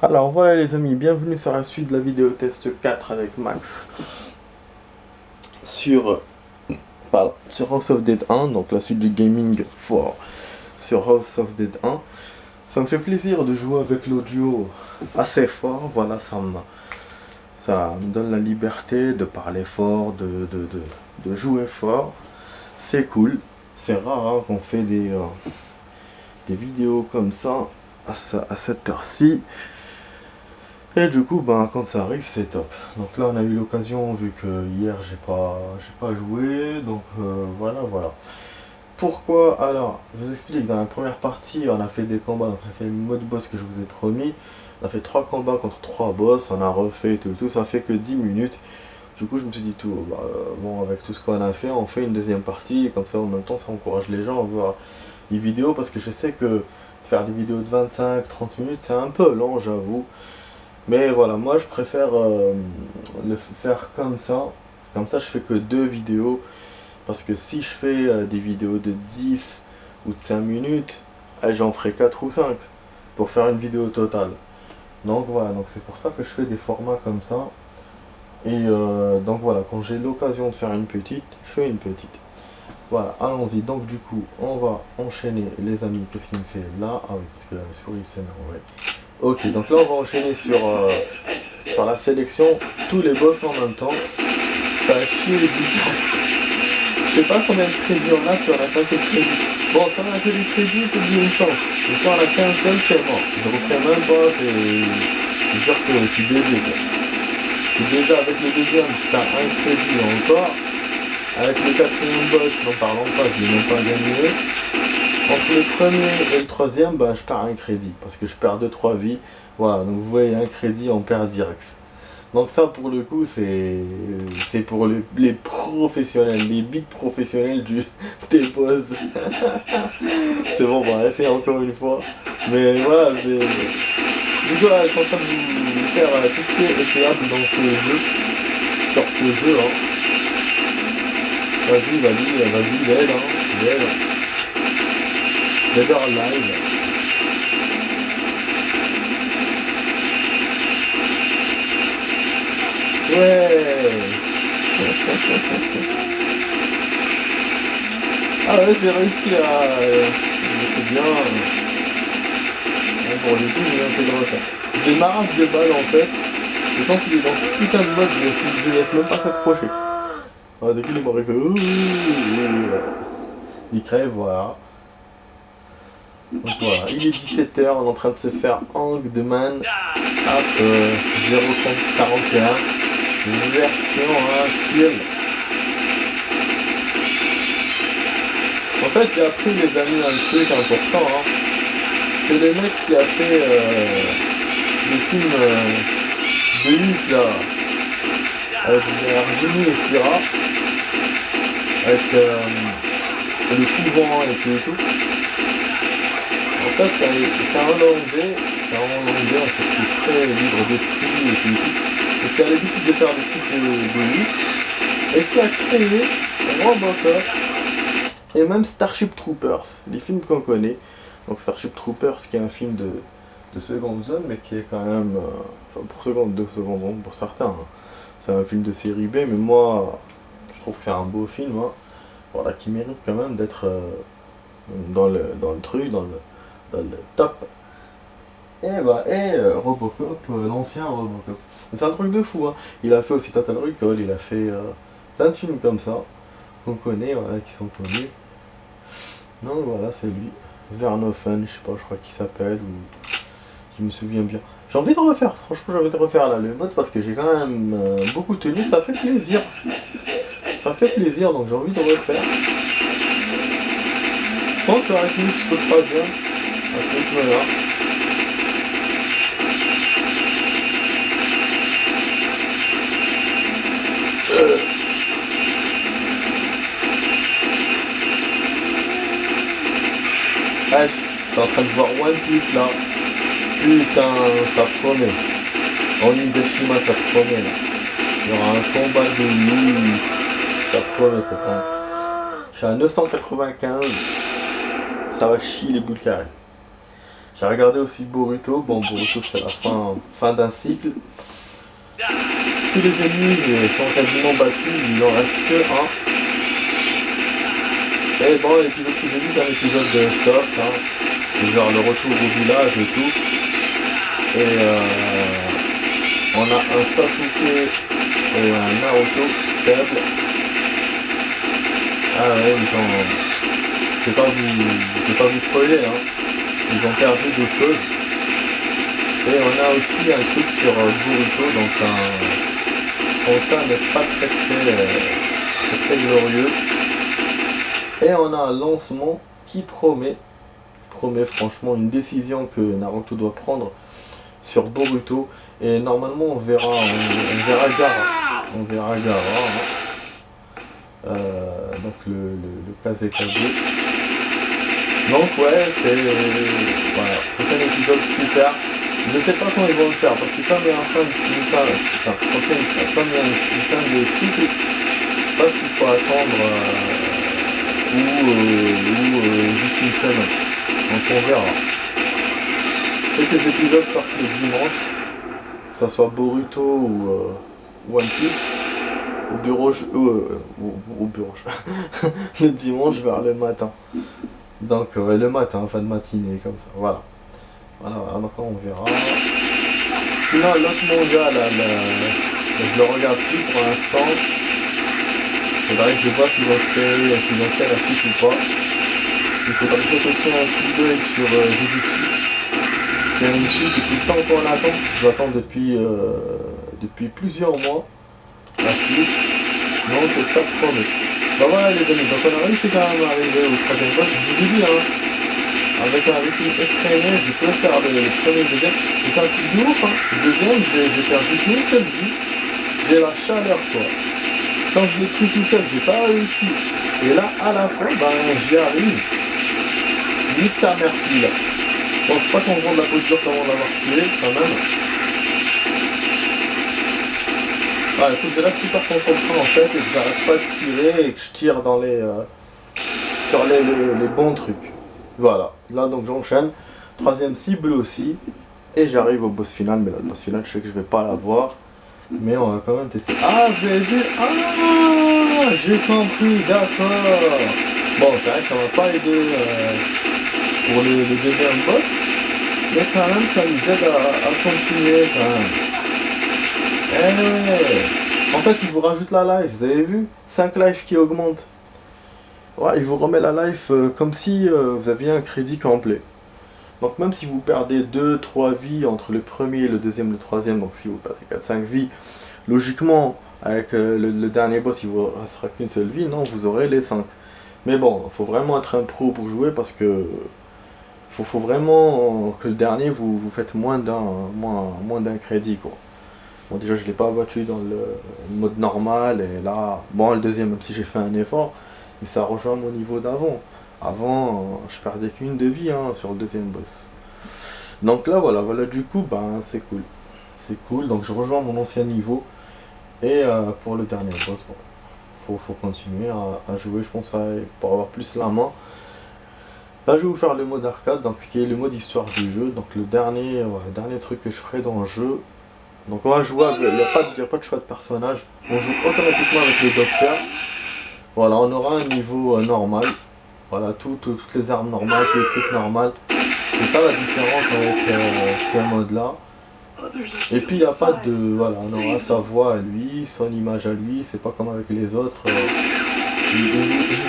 Alors voilà les amis, bienvenue sur la suite de la vidéo test 4 avec Max sur, sur House of Dead 1, donc la suite du gaming sur House of Dead 1. Ça me fait plaisir de jouer avec l'audio assez fort, voilà, ça me donne la liberté de parler fort, de jouer fort. C'est cool, c'est rare hein, qu'on fait des vidéos comme ça à cette heure-ci. Et du coup, quand ça arrive, c'est top. Donc là, on a eu l'occasion, vu que hier, j'ai pas joué, donc voilà. Pourquoi? Alors, je vous explique, dans la première partie, on a fait des combats, donc on a fait le mode boss que je vous ai promis. On a fait 3 combats contre 3 boss, on a refait tout, ça fait que 10 minutes. Du coup, je me suis dit bon, avec tout ce qu'on a fait, on fait une deuxième partie, et comme ça, en même temps, ça encourage les gens à voir les vidéos, parce que je sais que faire des vidéos de 25-30 minutes, c'est un peu long, j'avoue. Mais voilà, moi je préfère le faire comme ça. Comme ça, je fais que 2 vidéos. Parce que si je fais des vidéos de 10 ou de 5 minutes, j'en ferai 4 ou 5 pour faire une vidéo totale. Donc voilà, donc c'est pour ça que je fais des formats comme ça. Et donc voilà, quand j'ai l'occasion de faire une petite, je fais une petite. Voilà, allons-y. Donc du coup, on va enchaîner les amis. Qu'est-ce qu'il me fait là? Ah oui, parce que la souris s'énerve. Ok, donc là on va enchaîner sur la sélection, tous les boss en même temps. Ça a chié les boutons. Je sais pas combien de crédits on a si on a qu'un seul crédit. Bon, si on a que des crédits, peut dire une chance. Mais si on a qu'un seul, c'est mort. Je referai même pas, c'est sûr que je suis baisé quoi. Parce que déjà avec le deuxième, je perds un crédit encore. Avec le quatrième boss, n'en parlons pas, je l'ai même pas gagné. Entre le premier et le troisième, je perds un crédit, parce que je perds 2-3 vies. Voilà, donc vous voyez, un crédit, on perd direct. Donc ça, pour le coup, c'est pour les professionnels, les big professionnels des boss. C'est bon, on va essayer encore une fois. Mais voilà, du coup, là, je suis en train de vous faire tout ce qui est essayable dans ce jeu, sur ce jeu. Hein. Vas-y, l'aide, hein, l'aide. Dead or Alive. Ouais. Ah ouais, j'ai réussi à... c'est bien. Pour le coup, j'ai bien fait de refaire. Je m'arrache de balles en fait. Et quand il est dans ce putain de mode, je laisse même pas s'approcher. Ah, dès qu'il m'arrive... Il crève, voilà. Donc voilà, il est 17h, on est en train de se faire Hang the Man. Hop, 0.41. Version kill. En fait, j'ai appris les amis un truc important. Hein. C'est le mec qui a fait le film de Luc là. Avec Virginie et Fira. Avec le couvent et tout. En fait, c'est un Hollandais, en fait, qui est très libre d'esprit et tout, et qui a l'habitude de faire des trucs de lui, et qui a créé Robocop et même Starship Troopers, les films qu'on connaît. Donc Starship Troopers, qui est un film de seconde zone, mais qui est quand même, pour de seconde zone pour certains, hein. C'est un film de série B, mais moi, je trouve que c'est un beau film, hein. Voilà, qui mérite quand même d'être dans le truc, dans le top. Et Robocop, l'ancien Robocop. C'est un truc de fou, hein. Il a fait aussi Total Recall, il a fait plein de films comme ça, qu'on connaît, voilà, qui sont connus. Donc voilà, c'est lui. Vernoffen, je sais pas, je crois qu'il s'appelle, ou je me souviens bien. J'ai envie de refaire, franchement j'ai envie de refaire là le mode parce que j'ai quand même beaucoup tenu, ça fait plaisir. Ça fait plaisir, donc j'ai envie de refaire. Je pense que je vais arrêter jusqu'au troisième. À ce rythme-là. Ah, j'étais en train de voir One Piece là. Putain, ça promet. En Hiroshima, ça promet là. Il y aura un combat de loup. Ça promet, ça promet. Je suis à 995. Ça va chier les boules carrées. J'ai regardé aussi Boruto. Bon, Boruto c'est la fin d'un cycle. Tous les ennemis sont quasiment battus, il n'en reste que un. Et bon, l'épisode que j'ai vu, c'est un épisode de soft, hein. C'est genre le retour au village et tout. Et on a un Sasuke et un Naruto faible. Ah ouais, je vais pas vous spoiler, hein. Ils ont perdu des choses. Et on a aussi un truc sur Boruto, donc son cas n'est pas très glorieux. Et on a un lancement qui promet franchement une décision que Naruto doit prendre sur Boruto. Et normalement on verra Gaara. On verra Gaara. Hein. Donc le Kazekage. Donc ouais, c'est... Voilà, prochain épisode super. Je sais pas quand ils vont le faire, parce que comme il y a une fin de cycle, je sais pas s'il faut attendre ou juste une semaine. Donc on verra. Je sais que les épisodes sortent le dimanche, que ça soit Boruto ou One Piece, au bureau, le dimanche vers le matin. Donc le matin, fin de matinée, comme ça, voilà. Voilà, donc on verra. Sinon l'autre manga, je le regarde plus pour l'instant. Il faudrait que je vois s'ils ont fait la suite ou pas. Il faudrait que je jette aussi un coup d'œil sur Jujutsu. C'est une suite depuis le temps qu'on attend. Je l'attends depuis plusieurs mois. La suite. Donc ça promet. Bah voilà les amis, donc on a réussi quand même à arriver au troisième boss. Je vous ai dit, hein, avec une effrénée, je peux faire le premier et le deuxième. Et c'est un truc de ouf, hein. Le deuxième, j'ai perdu qu'une seule vie. J'ai la chaleur, quoi. Quand je l'ai pris tout seul, j'ai pas réussi. Et là, à la fin, j'y arrive. Nique sa mère celui-là. Bon, faut pas qu'on vende la posture sans l'avoir tué, quand même. Ah, il faut que je reste super concentré en fait, et que j'arrête pas de tirer, et que je tire dans sur les bons trucs. Voilà, là donc j'enchaîne. Troisième cible aussi. Et j'arrive au boss final, mais là, le boss final, je sais que je vais pas l'avoir. Mais on va quand même tester. Ah, vous avez vu? Ah, j'ai compris, d'accord. Bon, c'est vrai que ça m'a pas aidé pour le deuxième boss. Mais quand même, ça nous aide à continuer quand même. En fait, il vous rajoute la life, vous avez vu? 5 lives qui augmentent. Ouais, il vous remet la life comme si vous aviez un crédit complet. Donc même si vous perdez 2-3 vies entre le premier et le deuxième, le troisième, donc si vous perdez 4-5 vies, logiquement, avec le dernier boss, il ne vous restera qu'une seule vie, non, vous aurez les 5. Mais bon, il faut vraiment être un pro pour jouer parce que faut vraiment que le dernier, vous faites moins d'un crédit, quoi. Bon, déjà, je ne l'ai pas battu dans le mode normal, et là, bon, le deuxième, même si j'ai fait un effort, mais ça rejoint mon niveau d'avant. Avant, je perdais qu'une de vie sur le deuxième boss. Donc là, voilà, du coup, c'est cool. C'est cool, donc je rejoins mon ancien niveau. Et pour le dernier boss, bon, faut continuer à jouer, je pense, pour avoir plus la main. Là, je vais vous faire le mode arcade, donc, qui est le mode histoire du jeu. Donc le dernier truc que je ferai dans le jeu. Donc on va jouer, il n'y a pas de choix de personnage. On joue automatiquement avec le docteur. Voilà, on aura un niveau normal. Voilà, toutes les armes normales, tous les trucs normaux. C'est ça la différence avec ce mode-là. Et puis il n'y a pas de... Voilà, on aura sa voix à lui, son image à lui, c'est pas comme avec les autres. Il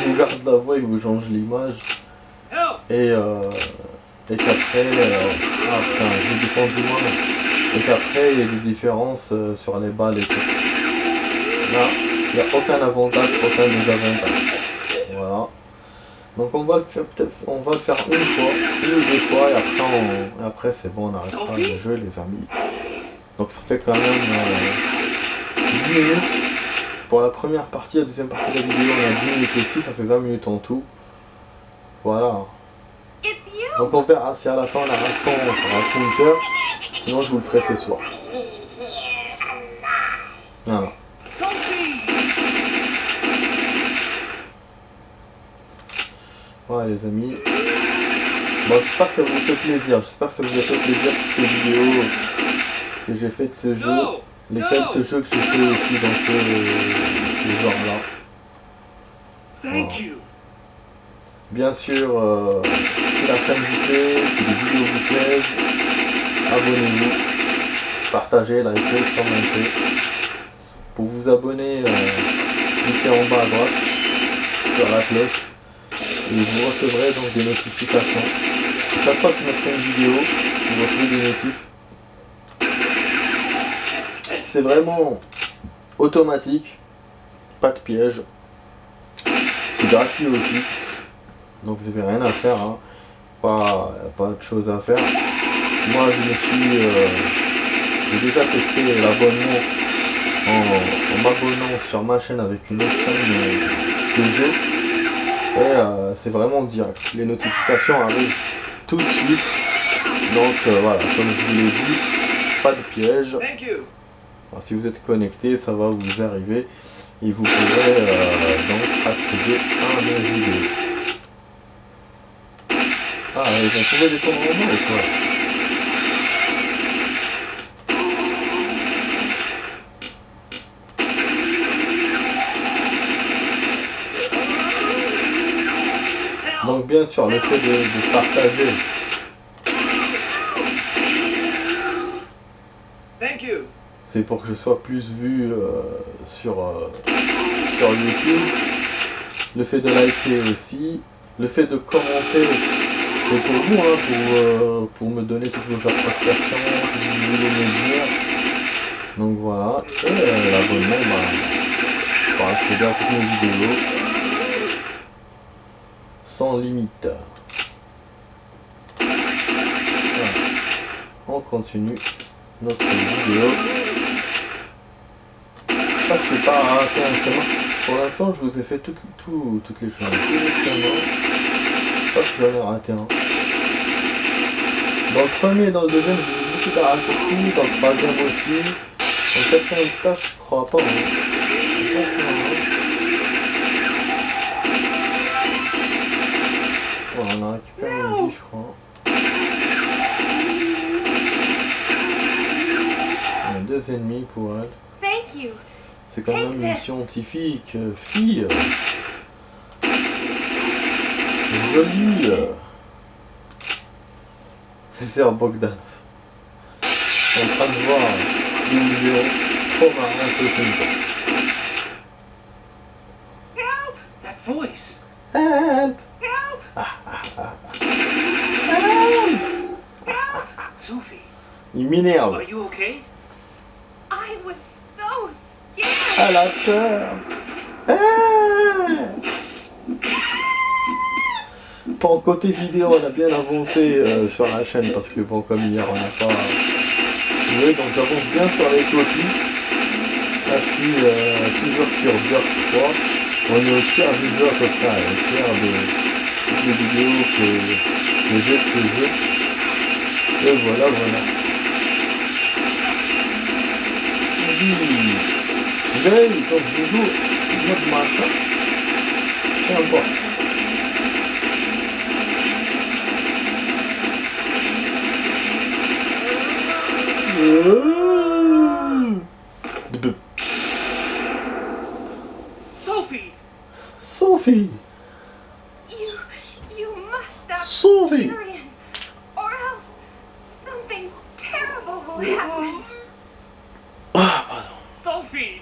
vous garde la voix, il vous change l'image. Et qu'après... ah putain, j'ai descendu moi. Et qu'après il y a des différences sur les balles et tout. Là, il n'y a aucun avantage, aucun désavantage. Voilà. Donc on va le faire une fois, une ou deux fois, et après c'est bon, on arrêtera le jeu les amis. Donc ça fait quand même 10 minutes pour la première partie, la deuxième partie de la vidéo on a 10 minutes aussi, ça fait 20 minutes en tout. Voilà. Donc on verra si à la fin on a un temps, on fera un counter, sinon je vous le ferai ce soir. Voilà. Ouais les amis. Bon, j'espère que ça vous fait plaisir. J'espère que ça vous a fait plaisir toutes ces vidéos que j'ai fait de ce jeu. Les quelques jeux que j'ai fait aussi dans ce genre-là. Voilà. Bien sûr, si la chaîne vous plaît, si les vidéos vous plaisent, abonnez-vous, partagez, likez, commentez. Pour vous abonner, cliquez en bas à droite sur la cloche et vous recevrez donc des notifications. Chaque fois que je mettrai une vidéo, vous recevez des notifs. C'est vraiment automatique, pas de piège. C'est gratuit aussi, donc vous n'avez rien à faire, hein. Pas de choses à faire. Moi j'ai déjà testé l'abonnement en m'abonnant sur ma chaîne avec une autre chaîne de jeu. Et c'est vraiment direct. Les notifications arrivent tout de suite. Donc voilà, comme je vous l'ai dit, pas de piège. Alors, si vous êtes connecté, ça va vous arriver et vous pourrez donc accéder à mes vidéos. Ah, ils vont pouvoir descendre en bas ou quoi? Donc bien sûr, le fait de partager c'est pour que je sois plus vu sur YouTube. Le fait de liker aussi. Le fait de commenter, c'est pour vous, hein, pour me donner toutes vos appréciations, tout ce que vous voulez me dire. Donc voilà. Et l'abonnement, pour accéder à toutes mes vidéos sans limite. Voilà. On continue notre vidéo. Je ne sais pas à rater un chemin. Pour l'instant, je vous ai fait toutes les chemins. Tous les chemins. Je sais pas si j'en ai raté un. Dans le premier et dans le deuxième, j'ai vu beaucoup de raccourcis. Dans le troisième aussi. Dans le quatrième stage, je crois pas. Voilà, on a récupéré une vie, je crois. On a 2 ennemis pour elle. C'est quand même une scientifique, fille. Jolie. Sir Bogdanov. Je suis en train de voir une trop marrant ce film. Help! Il m'énerve. Elle a peur. Bon, côté vidéo, on a bien avancé sur la chaîne parce que bon, comme hier on n'a pas joué, donc j'avance bien sur les copies. Là je suis toujours sur Dirt 3. On est au tiers du jeu à peu près, au tiers de toutes les vidéos que j'ai de ce jeu. Et voilà. Oui. Vous avez vu, quand je joue notre machin, c'est encore. Sophie! You must stop Sophie! Tyrion, or else something terrible will happen. Ah, pardon. Sophie!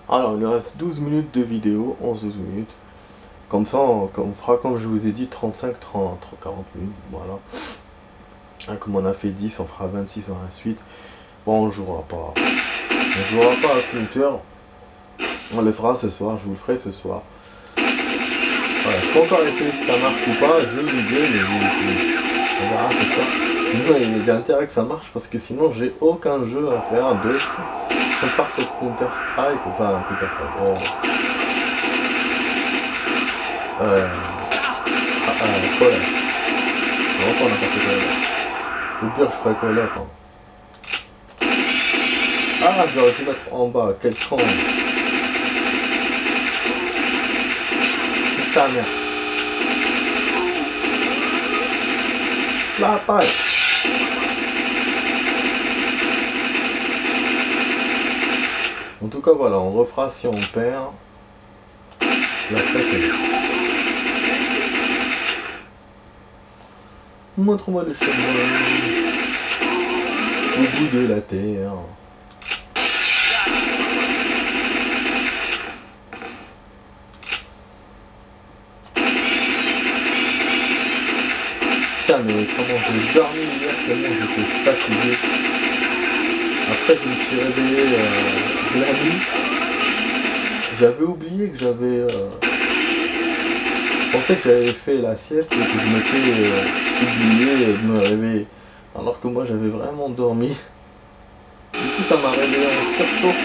Alors, il nous reste 12 minutes de vidéo, 11-12 minutes. Comme ça, on fera, comme je vous ai dit, 35, 30, 40 minutes, voilà. Comme on a fait 10, on fera 26 ou 28. Bon, on jouera pas à compteur. On le fera ce soir, je vous le ferai ce soir. Voilà, je peux encore essayer si ça marche ou pas, je vais l'idée, mais on verra ce soir. Sinon, il y a intérêt que ça marche parce que sinon, j'ai aucun jeu à faire d'autre. Je part peut-être Counter-Strike, enfin Counter-Strike. Call of. Non, on n'a pas fait Call of. Au pire, je ferai Call of. Hein. Ah, j'aurais dû mettre en bas, quel con. Putain, merde. la taille. En tout cas, voilà, on refera si on perd. Et après, c'est bon. Montre-moi le chemin au bout de la terre. Putain, mais comment j'ai dormi hier, tellement j'étais fatigué. Après, je me suis réveillé la nuit. J'avais oublié que j'avais... Je pensais que j'avais fait la sieste et que je m'étais oublié de me réveiller. Alors que moi, j'avais vraiment dormi. Du coup, ça m'a réveillé en sursaut.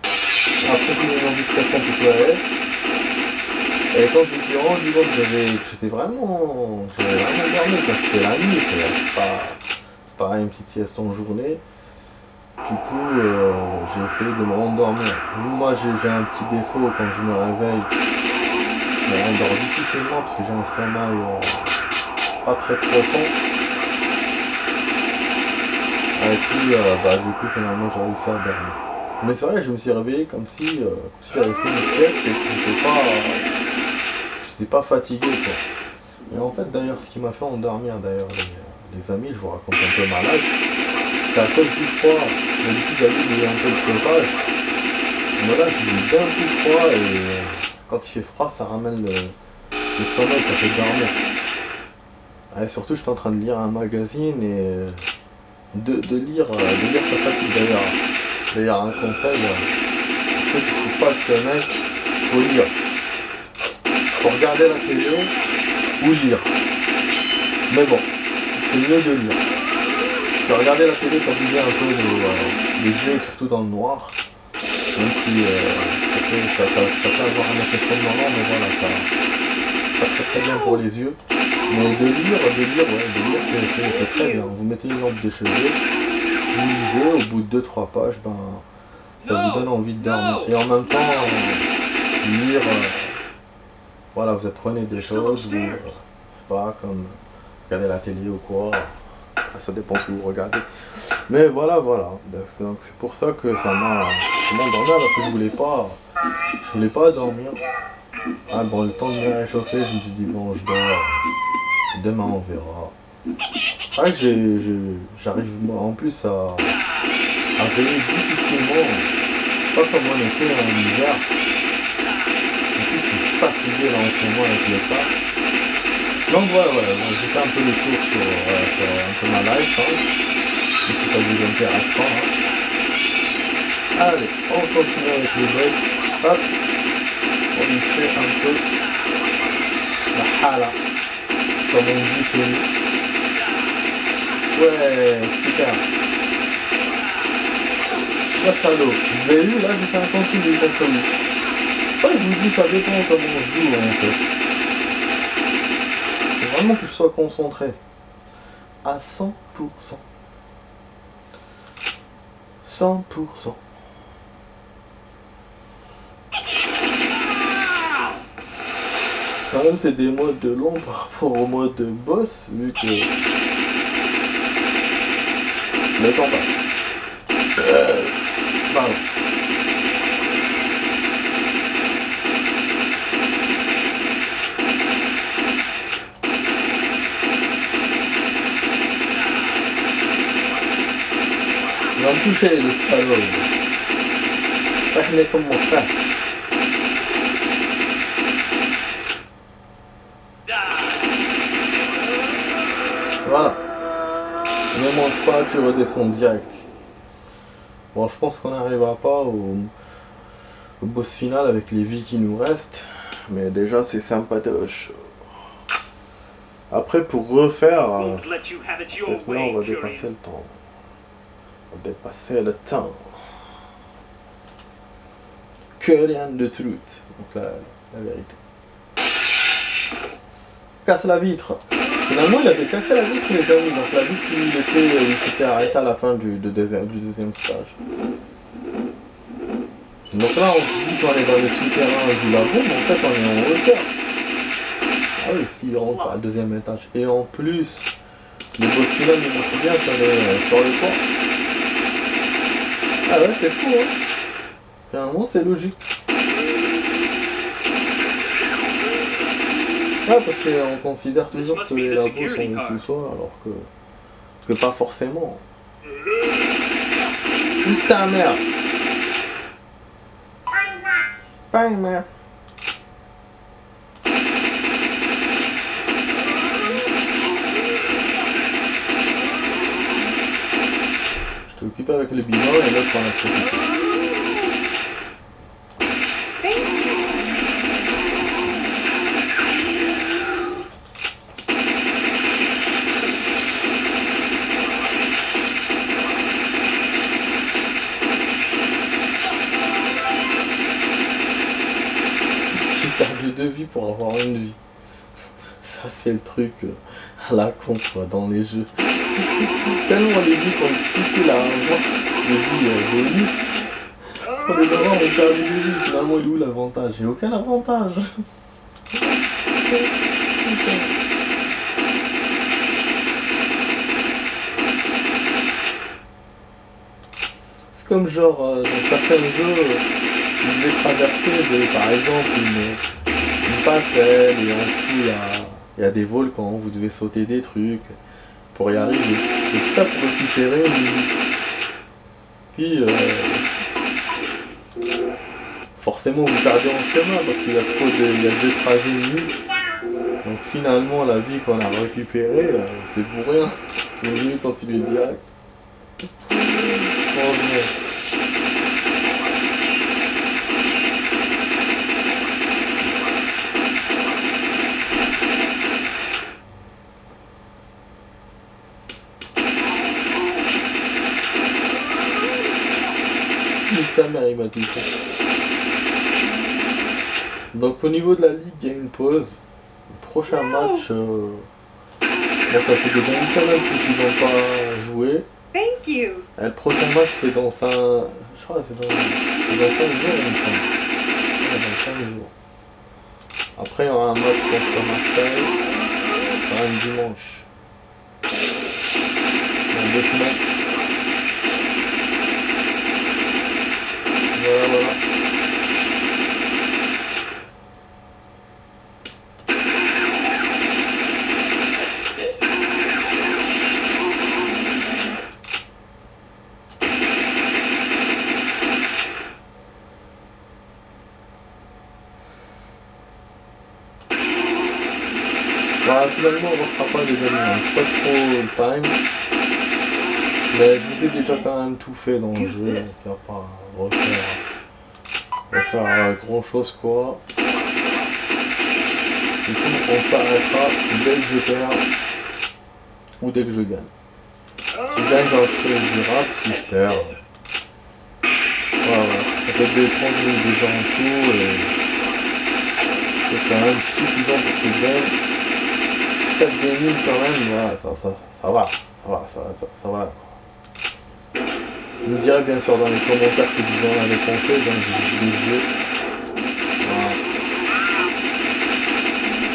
Après, j'ai eu une envie de passer un peu de toilette. Et quand je me suis rendu compte que j'étais vraiment dormi, parce que c'était la nuit, c'est pas une petite sieste en journée. Du coup, j'ai essayé de me rendormir. Moi, j'ai un petit défaut quand je me réveille. Je me rendors difficilement parce que j'ai un sommeil pas très profond. Et puis, du coup, finalement, j'ai réussi à dormir. Mais c'est vrai, je me suis réveillé comme si j'avais fait une sieste et que j'étais pas fatigué, quoi. Et en fait, d'ailleurs, ce qui m'a fait endormir, d'ailleurs, les amis, je vous raconte un peu ma life. C'est à cause du froid. D'habitude, il y a un peu de chauffage. Mais là, j'ai eu d'un coup froid et quand il fait froid, ça ramène le sommeil, ça fait dormir. Et surtout, j'étais en train de lire un magazine et de lire, ça fatigue d'ailleurs. D'ailleurs, un conseil, pour ceux qui ne trouvent pas le sommeil, il faut lire. Il faut regarder la télé ou lire. Mais bon, c'est mieux de lire. Regarder la télé, ça bousait un peu les yeux, surtout dans le noir. Même si ça peut avoir un effet somnolent, mais voilà, c'est pas très bien pour les yeux. Mais de lire, c'est très bien. Vous mettez une lampe de chevet, vous lisez, au bout de 2-3 pages, ça vous donne envie de dormir. Et en même temps, lire, voilà, vous apprenez des choses, c'est pas comme regarder la télé ou quoi. Ça dépend ce que vous regardez. Mais voilà. Donc c'est pour ça que ça m'a endormi, parce que je voulais pas dormir. Ah bon, le temps de me réchauffer, je me suis dit bon, je dors. Demain on verra. C'est vrai que j'arrive en plus à veiller difficilement. C'est pas comme on était en hiver. En plus je suis fatigué là en ce moment avec le taf. Donc voilà, j'ai fait un peu le tour sur un peu ma life, hein, si ça vous intéresse pas. Hein. Allez, on continue avec le boss. Hop, on lui fait un peu la hala, comme on dit chez nous. Ouais, super. La salaud, vous avez vu, là j'ai fait un continu contre lui. Ça je vous dis, ça dépend comment on joue en fait. Vraiment que je sois concentré à 100%. 100%. Quand même c'est des modes de long par rapport au mode de boss, vu que le temps passe. Pardon. Il va me toucher le salaud. Il est comme mon frère. Voilà. Ne monte pas, tu redescends direct. Bon, je pense qu'on n'arrivera pas au boss final avec les vies qui nous restent. Mais déjà, c'est sympatoche. Après, pour refaire, là, on va dépasser le temps. Dépasser le temps. Korean the truth. Donc la vérité. Casse la vitre. Finalement il avait cassé la vitre les amis. Donc la vitre il s'était arrêté à la fin du deuxième stage. Donc là on se dit qu'on est dans les souterrains du lagon, mais en fait on est en hauteur. Ah oui, si on rentre à deuxième étage. Et en plus, Les boss finales nous montrent bien qu'on est sur le pont. Ah ouais, c'est fou, hein. Finalement, c'est logique. Ah, parce qu'on considère toujours que les labos sont au sous-sol, alors que pas forcément. Putain, merde. Pas une merde. Je t'occupe avec le bidon et l'autre on a profité. J'ai perdu 2 vies pour avoir une vie. Ça c'est le truc à la con quoi dans les jeux. Tellement les vies sont difficiles à avoir. Les vies bonus. On est devant, on perd des vies. Finalement il est où l'avantage? Il n'y a aucun avantage. C'est comme genre dans certains jeux, vous devez traverser par exemple une passerelle et en dessous il y a des volcans, vous devez sauter des trucs pour y arriver. Et tout ça pour récupérer une vie. Puis forcément vous perdez en chemin parce qu'il y a 2-3 ennemis. Donc finalement la vie qu'on a récupérée, c'est pour rien. Il vaut mieux continuer direct. Sa mère il m'a tout fait. Donc au niveau de la ligue, il y a une pause. Le prochain match, bon, ça fait déjà une semaine qu'ils n'ont pas joué. Thank you. Et le prochain match c'est dans 5... Je crois que c'est dans 5 jours il me semble. Ouais, dans 5 jours. Après il y aura un match contre Marseille. Ça sera un dimanche. Dans 2 semaines. Voilà. Voilà, finalement on ne refera pas les aliments, je pas trop le time. Mais je vous ai déjà quand même tout fait dans le jeu, donc il n'y a pas à refaire grand chose quoi. Du coup on s'arrêtera dès que je perds ou dès que je gagne. Si je gagne j'enregistrerai le durable, si je perds. Voilà, ça fait 30 minutes déjà en tout et c'est quand même suffisant pour ce game. 4 gaming quand même, voilà, ça va. Vous me direz bien sûr dans les commentaires que vous en avez pensé dans les jeux. Voilà.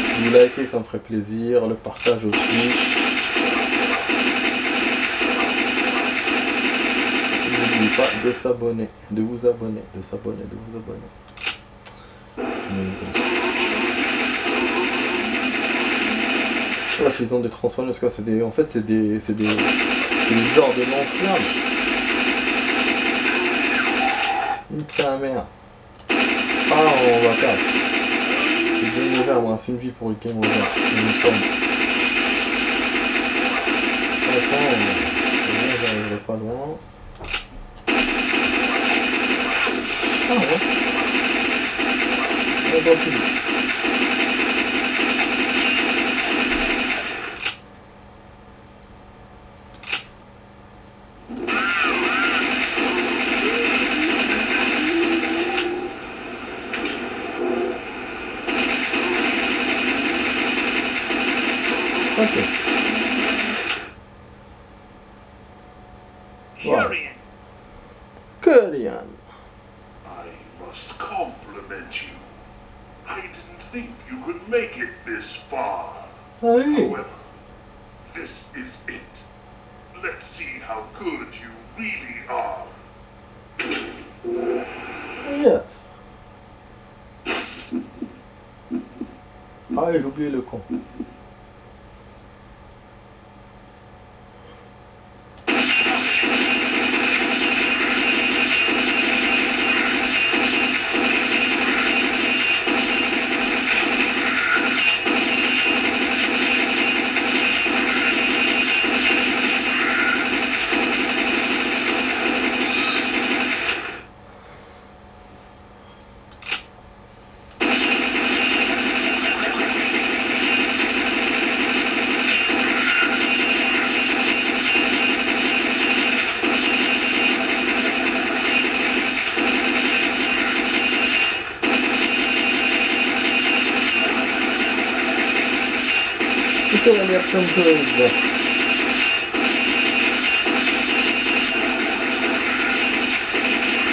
Si vous likez, ça me ferait plaisir, le partage aussi. N'oubliez pas de s'abonner, de vous abonner. C'est mieux comme ça. Là, je suis dans des transformers, c'est des. En fait, c'est le genre de lance-flamme. C'est la merde. Ah, on va perdre. C'est game over, moi, c'est une vie pour le game over. Il me semble. De toute façon, j'arriverai pas loin. Ah ouais. On va finir. Okay. Wow. Kurian. I must compliment you. I didn't think you could make it this far. Hey. However, this is let's see how good you really are. Yes. Ah, j'ai oublié le con. Plutôt la version pause.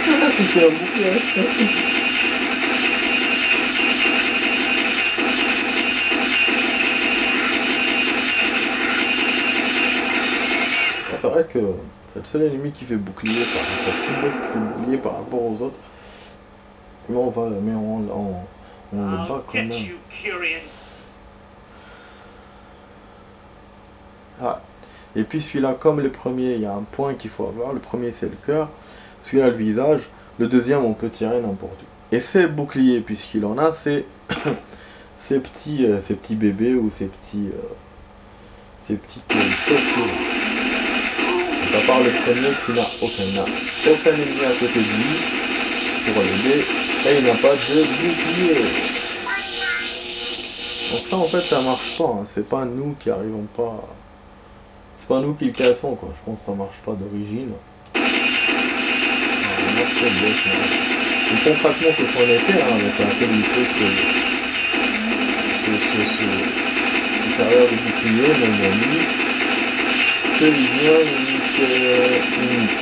Ah, tu fais un bouclier avec ça. Ah, c'est vrai que c'est le seul ennemi qui fait bouclier par rapport, c'est le boss qui fait bouclier par rapport aux autres. Mais on va, mais on le bat quand même. Ah. Et puis celui-là, comme le premier, il y a un point qu'il faut avoir. Le premier c'est le cœur, celui-là le visage, le deuxième on peut tirer n'importe où. Et ces boucliers, puisqu'il en a, c'est ces petits bébés ou ces petites chaussures. Donc à part le premier qui n'a aucun ennemi à côté de lui pour l'aider, et il n'a pas de bouclier. Donc ça en fait ça marche pas, hein. C'est pas nous qui arrivons pas. C'est pas nous qui le cassons quoi, je pense que ça marche pas d'origine. Et concrètement c'est son épée hein, avec laquelle il peut se servir de bouclier, même en lui, qu'il vient unique.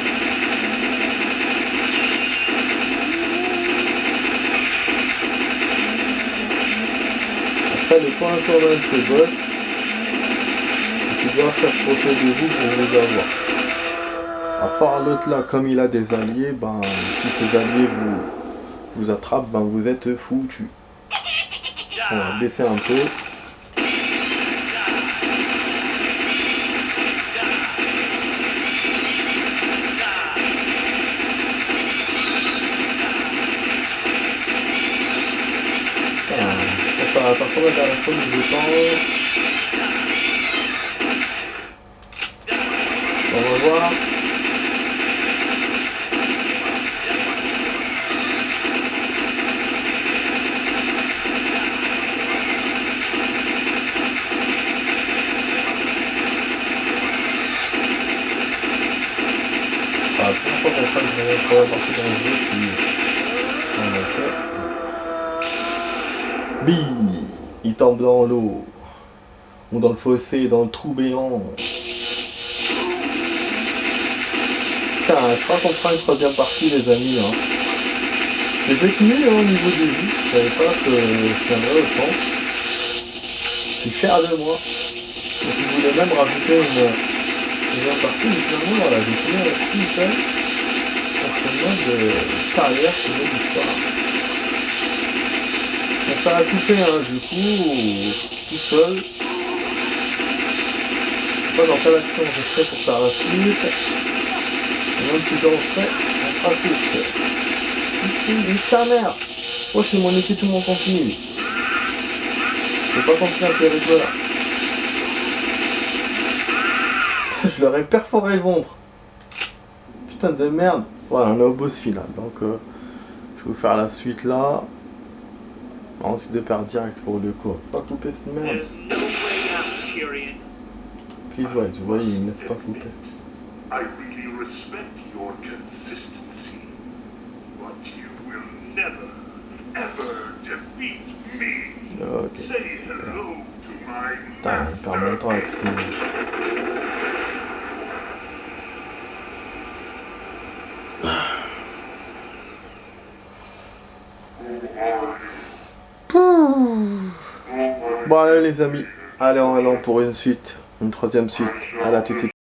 Après le point commun de ces boss, qui doit s'approcher de vous pour vous avoir. À part l'autre là, comme il a des alliés, ben si ces alliés vous attrapent, ben vous êtes foutus. On va baisser un peu. Ça va faire combien de dernière fois que je temps. On va voir. C'est la première fois qu'on fera une première partie dans le jeu qui on a fait. Bille, il tombe dans l'eau. Ou dans le fossé, dans le trou béant. Putain, je crois qu'on fera une troisième partie les amis. Hein. Et j'ai fini au niveau des vues, je savais pas que je tiendrais autant. Je suis fier de moi. Donc je voulais même rajouter une deuxième partie, mais finalement voilà, j'ai fini avec une seule pour ce mode carrière, ce mode d'histoire. Donc ça a coupé hein, du coup, tout seul. Je sais pas dans quelle action je serai pour faire la suite. Et même si j'en ferai, on sera tous. Nique sa mère! Moi je suis mon équipe, tout le monde continue. Je vais pas continuer à faire les là. Putain, je leur ai perforé le ventre. Putain de merde. Voilà, on est au boss final. Donc je vais vous faire la suite là. On essaie de perdre direct pour le coup. Pas couper cette merde. Please wait, vous voyez, il me laisse pas couper. I really respect your consistency, but you will never, ever defeat me. Ok. Say hello to my Putain, il perd mon temps avec Steam. Bon allez les amis, allez en allant pour une suite, une troisième suite. Allez à tout de suite.